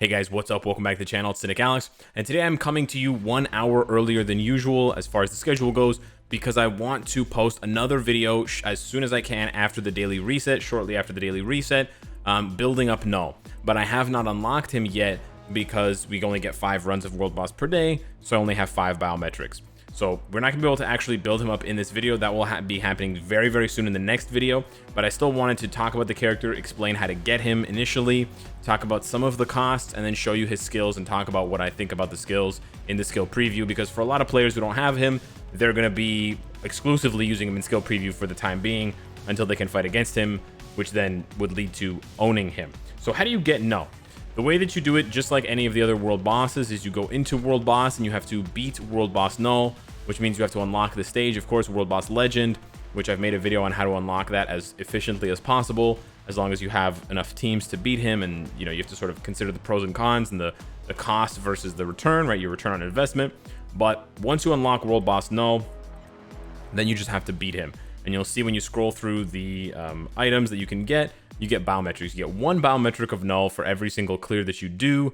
Hey guys, what's up? Welcome back to the channel. It's Cynicalex, and today I'm coming to you 1 hour earlier than usual as far as the schedule goes, because I want to post another video as soon as I can after the daily reset, shortly after the daily reset, building up Null. But I have not unlocked him yet because we only get 5 runs of World Boss per day, so I only have 5 biometrics. So we're not going to be able to actually build him up in this video. That will be happening very, very soon in the next video. But I still wanted to talk about the character, explain how to get him initially, talk about some of the costs, and then show you his skills and talk about what I think about the skills in the skill preview. Because for a lot of players who don't have him, they're going to be exclusively using him in skill preview for the time being until they can fight against him, which then would lead to owning him. So how do you get Null? The way that you do it, just like any of the other world bosses, is you go into World Boss and you have to beat World Boss Null, which means you have to unlock the stage. Of course, World Boss Legend, which I've made a video on how to unlock that as efficiently as possible, as long as you have enough teams to beat him. And you have to sort of consider the pros and cons and the cost versus the return, right? Your return on investment. But once you unlock World Boss Null, then you just have to beat him. And you'll see when you scroll through the items that you get biometrics. You get 1 biometric of Null for every single clear that you do.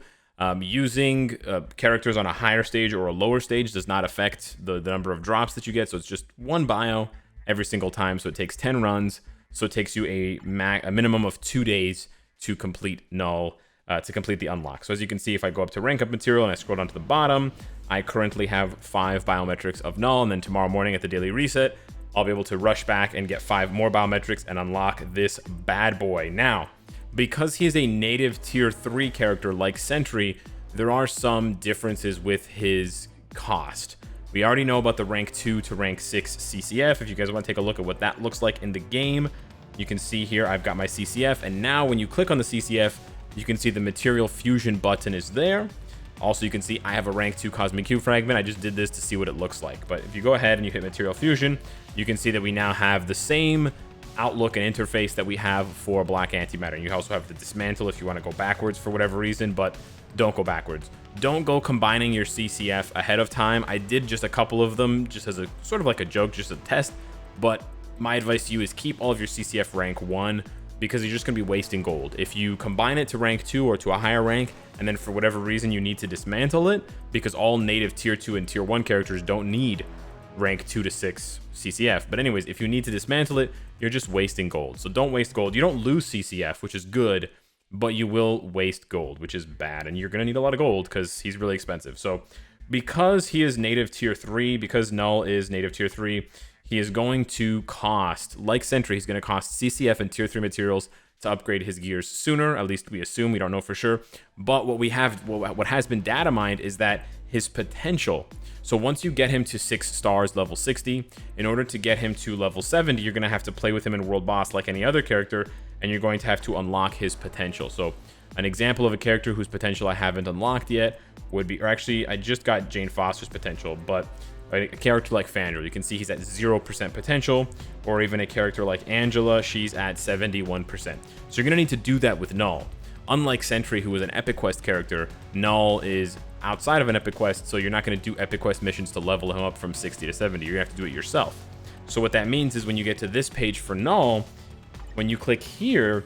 Using characters on a higher stage or a lower stage does not affect the number of drops that you get. So it's just 1 bio every single time. So it takes 10 runs. So it takes you a minimum of 2 days to complete Null, to complete the unlock. So as you can see, if I go up to rank up material and I scroll down to the bottom, I currently have 5 biometrics of Null. And then tomorrow morning at the daily reset, I'll be able to rush back and get 5 more biometrics and unlock this bad boy. Now, because he is a native tier 3 character like Sentry, there are some differences with his cost. We already know about the rank 2 to rank 6 CCF. If you guys want to take a look at what that looks like in the game, you can see here I've got my CCF, and now when you click on the CCF, you can see the material fusion button is there. Also, you can see I have a rank 2 Cosmic Cube Fragment. I just did this to see what it looks like. But if you go ahead and you hit Material Fusion, you can see that we now have the same outlook and interface that we have for Black Antimatter. And you also have the Dismantle if you want to go backwards for whatever reason, but don't go backwards. Don't go combining your CCF ahead of time. I did just a couple of them just as a sort of like a joke, just a test. But my advice to you is keep all of your CCF rank 1, because you're just going to be wasting gold. If you combine it to rank 2 or to a higher rank, and then for whatever reason you need to dismantle it, because all native tier 2 and tier 1 characters don't need rank 2 to 6 CCF. But anyways, if you need to dismantle it, you're just wasting gold. So don't waste gold. You don't lose CCF, which is good, but you will waste gold, which is bad. And you're going to need a lot of gold because he's really expensive. So because he is native tier 3, because Null is native tier 3, he is going to cost, like Sentry, he's going to cost CCF and tier 3 materials to upgrade his gears sooner. At least we assume, we don't know for sure. But what has been data mined is that his potential. So once you get him to 6 stars, level 60, in order to get him to level 70, you're going to have to play with him in World Boss like any other character, and you're going to have to unlock his potential. So an example of a character whose potential I haven't unlocked yet would be, or actually I just got Jane Foster's potential, but a character like Fandral, you can see he's at 0% potential, or even a character like Angela, she's at 71%. So you're going to need to do that with Null. Unlike Sentry, who is an Epic Quest character, Null is outside of an Epic Quest, so you're not going to do Epic Quest missions to level him up from 60 to 70. You're going to have to do it yourself. So what that means is when you get to this page for Null, when you click here,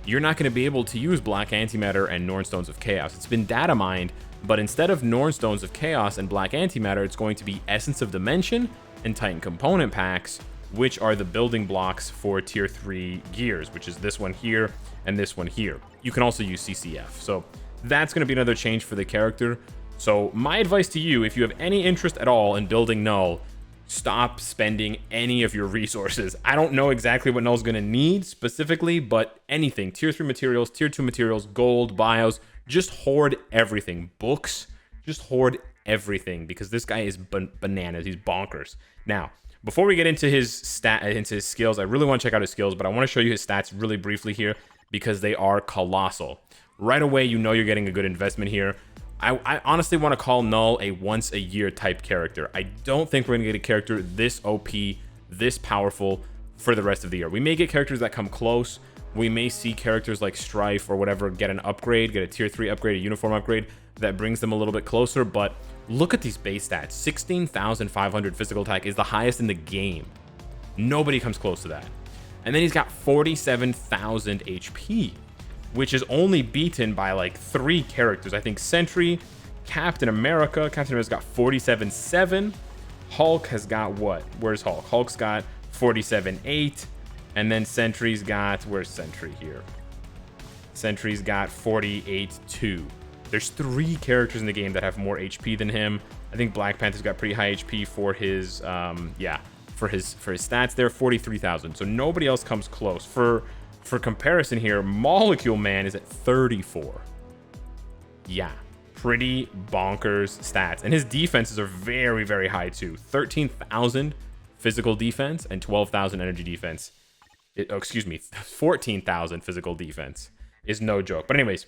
you're not going to be able to use Black Antimatter and Norn Stones of Chaos. It's been data mined, but instead of Norn Stones of Chaos and Black Antimatter, it's going to be Essence of Dimension and Titan Component Packs, which are the building blocks for tier 3 gears, which is this one here and this one here. You can also use CCF. So that's going to be another change for the character. So my advice to you, if you have any interest at all in building Null, stop spending any of your resources. I don't know exactly what Null's going to need specifically, but anything, tier 3 materials, tier 2 materials, gold, bios, just hoard everything. Books, just hoard everything, because this guy is bananas. He's bonkers. Now, before we get into his skills, I really want to check out his skills, but I want to show you his stats really briefly here because they are colossal. Right away, you know you're getting a good investment here. I honestly want to call Null a once a year type character. I don't think we're going to get a character this OP, this powerful for the rest of the year. We may get characters that come close. We may see characters like Strife or whatever get an upgrade, get a tier 3 upgrade, a uniform upgrade that brings them a little bit closer. But look at these base stats. 16,500 physical attack is the highest in the game. Nobody comes close to that. And then he's got 47,000 HP. which is only beaten by like 3 characters. I think Sentry, Captain America's got 47.7. Hulk has got what? Where's Hulk? Hulk's got 47.8. And then Sentry's got, where's Sentry here? Sentry's got 48.2. There's 3 characters in the game that have more HP than him. I think Black Panther's got pretty high HP for his, for his stats there, 43,000. So nobody else comes close. For comparison here, Molecule Man is at 34. Yeah, pretty bonkers stats. And his defenses are very, very high too. 13,000 physical defense and 12,000 energy defense. 14,000 physical defense is no joke. But anyways,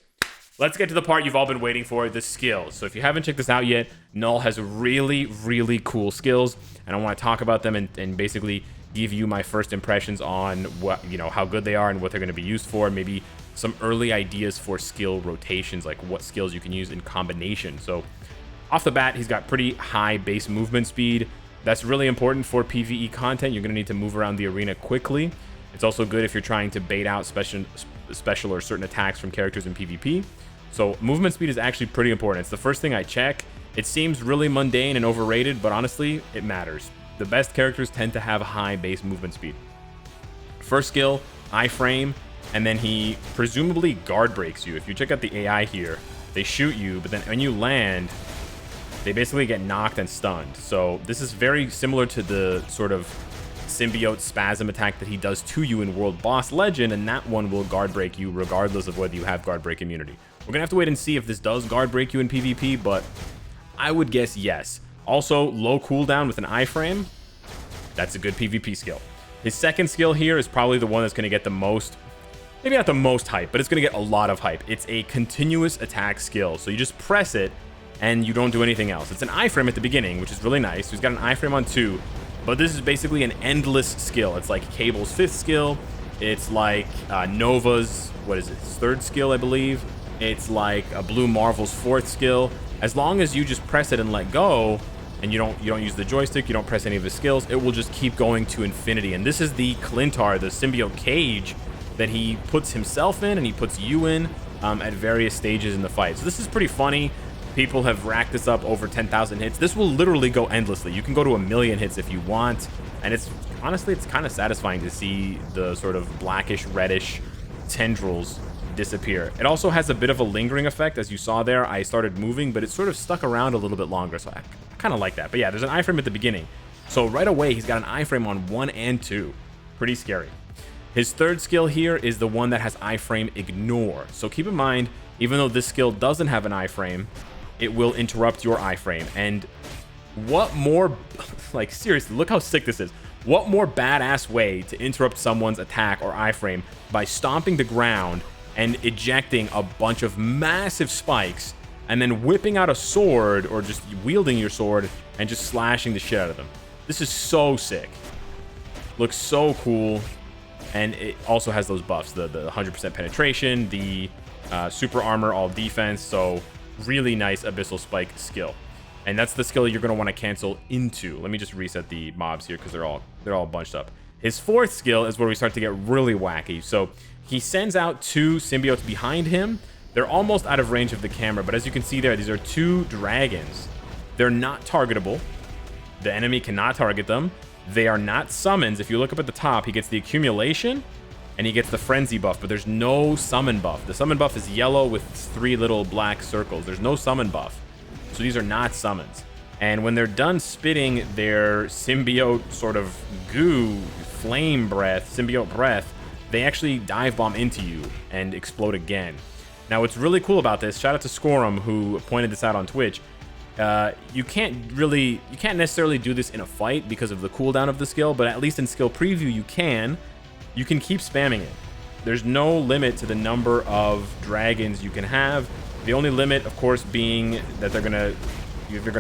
let's get to the part you've all been waiting for, the skills. So if you haven't checked this out yet, KNULL has really, really cool skills, and I want to talk about them and basically give you my first impressions on what, how good they are and what they're going to be used for, maybe some early ideas for skill rotations, like what skills you can use in combination. So off the bat, he's got pretty high base movement speed. That's really important for PvE content. You're going to need to move around the arena quickly. It's also good if you're trying to bait out special or certain attacks from characters in PvP. So movement speed is actually pretty important. It's the first thing I check. It seems really mundane and overrated, but honestly, it matters. The best characters tend to have high base movement speed. First skill, iframe, and then he presumably guard breaks you. If you check out the AI here, they shoot you, but then when you land, they basically get knocked and stunned. So this is very similar to the sort of symbiote spasm attack that he does to you in World Boss Legend, and that one will guard break you regardless of whether you have guard break immunity. We're gonna have to wait and see if this does guard break you in PvP, but I would guess yes. Also, low cooldown with an iframe, that's a good PvP skill. His second skill here is probably the one that's gonna get the most, maybe not the most hype, but it's gonna get a lot of hype. It's a continuous attack skill, so you just press it and you don't do anything else. It's an iframe at the beginning, which is really nice. He's got an iframe on 2. But this is basically an endless skill. It's like Cable's 5th skill. It's like Nova's, what is it, 3rd skill, I believe. It's like a Blue Marvel's 4th skill. As long as you just press it and let go, and you don't use the joystick, you don't press any of his skills, it will just keep going to infinity. And this is the Clintar, the symbiote cage that he puts himself in and he puts you in at various stages in the fight. So this is pretty funny. People have racked this up over 10,000 hits. This will literally go endlessly. You can go to 1,000,000 hits if you want. And it's honestly, it's kind of satisfying to see the sort of blackish, reddish tendrils disappear. It also has a bit of a lingering effect. As you saw there, I started moving, but it sort of stuck around a little bit longer. So I kind of like that. But yeah, there's an iframe at the beginning. So right away, he's got an iframe on 1 and 2. Pretty scary. His third skill here is the one that has iframe ignore. So keep in mind, even though this skill doesn't have an iframe, it will interrupt your iframe. And what more, like seriously, look how sick this is. What more badass way to interrupt someone's attack or iframe by stomping the ground and ejecting a bunch of massive spikes and then whipping out a sword or just wielding your sword and just slashing the shit out of them. This is so sick. Looks so cool. And it also has those buffs, the 100% penetration, the super armor, all defense. So really nice abyssal spike skill, and that's the skill you're going to want to cancel into. Let me just reset the mobs here because they're all bunched up. His fourth skill is where we start to get really wacky. So he sends out 2 symbiotes behind him. They're almost out of range of the camera, but as you can see there, these are 2 dragons. They're not targetable. The enemy cannot target them. They are not summons. If you look up at the top, he gets the accumulation and he gets the frenzy buff, but there's no summon buff. The summon buff is yellow with 3 little black circles. There's no summon buff. So these are not summons. And when they're done spitting their symbiote sort of goo, flame breath, symbiote breath, they actually dive bomb into you and explode again. Now, what's really cool about this, shout out to Scorum who pointed this out on Twitch. You can't necessarily do this in a fight because of the cooldown of the skill, but at least in skill preview, you can keep spamming it. There's no limit to the number of dragons you can have. The only limit, of course, being that they're gonna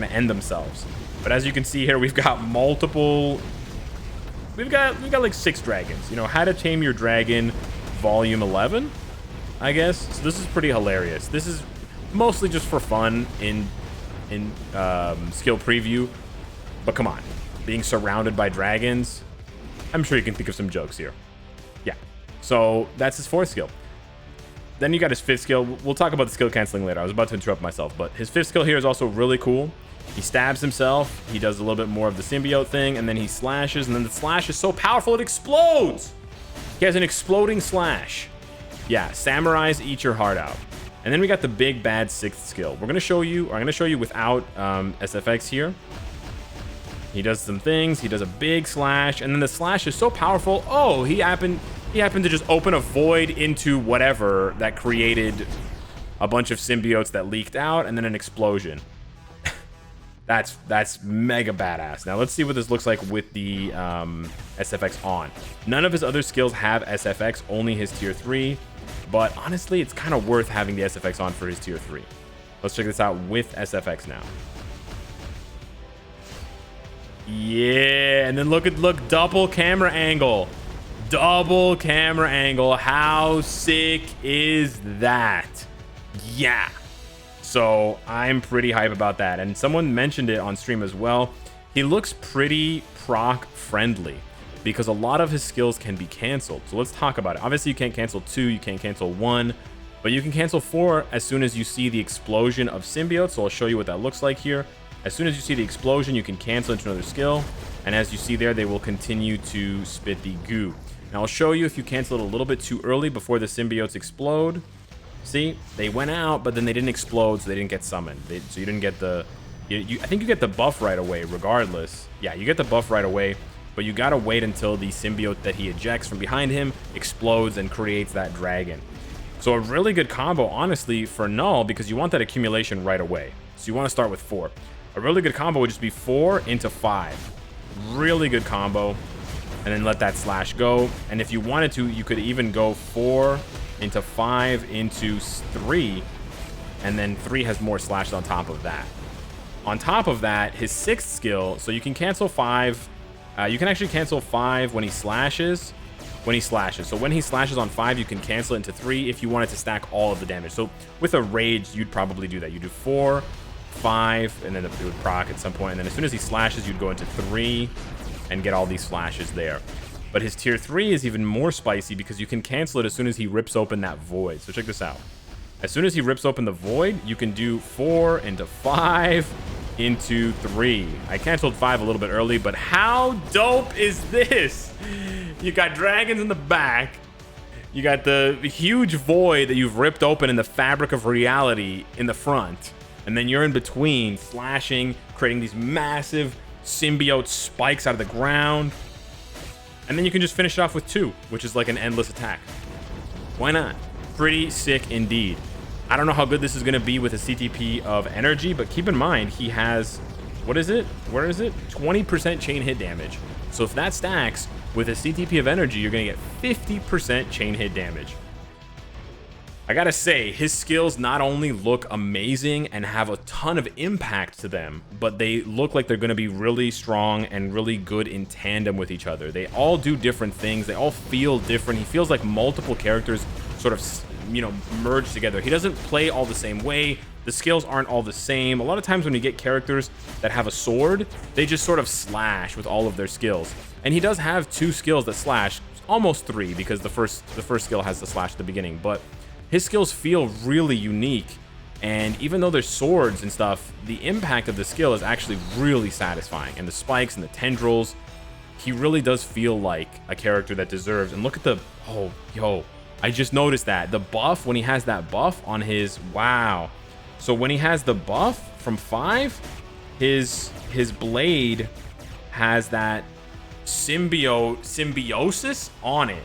end themselves. But as you can see here, we've got multiple. We've got like 6 dragons. You know, How to Tame Your Dragon, Volume 11, I guess. So this is pretty hilarious. This is mostly just for fun in skill preview. But come on, being surrounded by dragons, I'm sure you can think of some jokes here. Yeah. So that's his 4th skill. Then you got his 5th skill. We'll talk about the skill canceling later. I was about to interrupt myself, but his 5th skill here is also really cool. He stabs himself. He does a little bit more of the symbiote thing, and then he slashes, and then the slash is so powerful it explodes. He has an exploding slash. Yeah, samurais eat your heart out. And then we got the big bad 6th skill. I'm gonna show you without SFX here. He does some things. He does a big slash, and then the slash is so powerful. Oh, he happened to just open a void into whatever that created a bunch of symbiotes that leaked out, and then an explosion. That's mega badass. Now let's see what this looks like with the SFX on. None of his other skills have SFX, only his tier 3. But honestly, it's kind of worth having the SFX on for his tier 3. Let's check this out with SFX now. Yeah, and then look, double camera angle. Double camera angle. How sick is that? Yeah. So I'm pretty hype about that. And someone mentioned it on stream as well. He looks pretty proc friendly because a lot of his skills can be canceled. So let's talk about it. Obviously, you can't cancel 2, you can't cancel 1, but you can cancel 4 as soon as you see the explosion of symbiotes. So I'll show you what that looks like here. As soon as you see the explosion, you can cancel into another skill. And as you see there, they will continue to spit the goo. Now I'll show you if you cancel it a little bit too early before the symbiotes explode. See, they went out, but then they didn't explode, so they didn't get summoned. So you didn't get the... I think you get the buff right away, regardless. Yeah, you get the buff right away, but you gotta wait until the symbiote that he ejects from behind him explodes and creates that dragon. So a really good combo, honestly, for Null, because you want that accumulation right away. So you want to start with 4. A really good combo would just be 4 into 5. Really good combo. And then let that slash go. And if you wanted to, you could even go 4 into 5 into 3, and then 3 has more slash on top of that. On top of that, his 6th skill, so you can cancel 5. You can actually cancel 5 when he slashes. So when he slashes on 5, you can cancel it into 3 if you wanted to stack all of the damage. So with a rage, you'd probably do that. You do 4, 5, and then it would proc at some point. And then as soon as he slashes, you'd go into 3 and get all these flashes there. But his tier 3 is even more spicy because you can cancel it as soon as he rips open that void. So check this out. As soon as he rips open the void, you can do 4 into 5 into 3. I canceled 5 a little bit early, but how dope is this? You got dragons in the back. You got the huge void that you've ripped open in the fabric of reality in the front. And then you're in between, slashing, creating these massive symbiote spikes out of the ground. And then you can just finish it off with 2, which is like an endless attack. Why not? Pretty sick indeed. I don't know how good this is going to be with a CTP of energy, but keep in mind, he has, what is it? Where is it? 20% chain hit damage. So if that stacks with a CTP of energy, you're going to get 50% chain hit damage. I gotta say, his skills not only look amazing and have a ton of impact to them, but they look like they're going to be really strong and really good in tandem with each other. They all do different things. They all feel different. He feels like multiple characters sort of, you know, merge together. He doesn't play all the same way. The skills aren't all the same. A lot of times when you get characters that have a sword, they just sort of slash with all of their skills. And he does have 2 skills that slash, almost 3, because the first skill has the slash at the beginning, but his skills feel really unique, and even though they're swords and stuff, the impact of the skill is actually really satisfying. And the spikes and the tendrils, he really does feel like a character that deserves. And look at the, oh, yo, I just noticed that. The buff, when he has that buff on his, wow. So when he has the buff from 5, his blade has that symbiosis on it.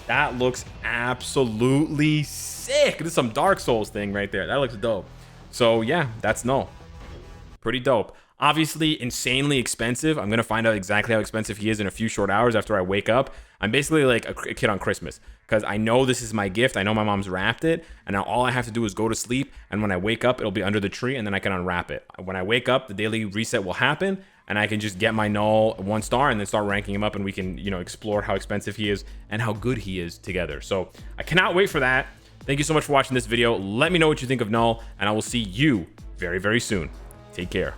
That looks absolutely sick. This is some Dark Souls thing right there. That looks dope. So yeah, that's Null. Pretty dope. Obviously, insanely expensive. I'm going to find out exactly how expensive he is in a few short hours after I wake up. I'm basically like a kid on Christmas because I know this is my gift. I know my mom's wrapped it. And now all I have to do is go to sleep. And when I wake up, it'll be under the tree and then I can unwrap it. When I wake up, the daily reset will happen. And I can just get my Null 1 star and then start ranking him up, and we can, you know, explore how expensive he is and how good he is together. So I cannot wait for that. Thank you so much for watching this video. Let me know what you think of Null, and I will see you very, very soon. Take care.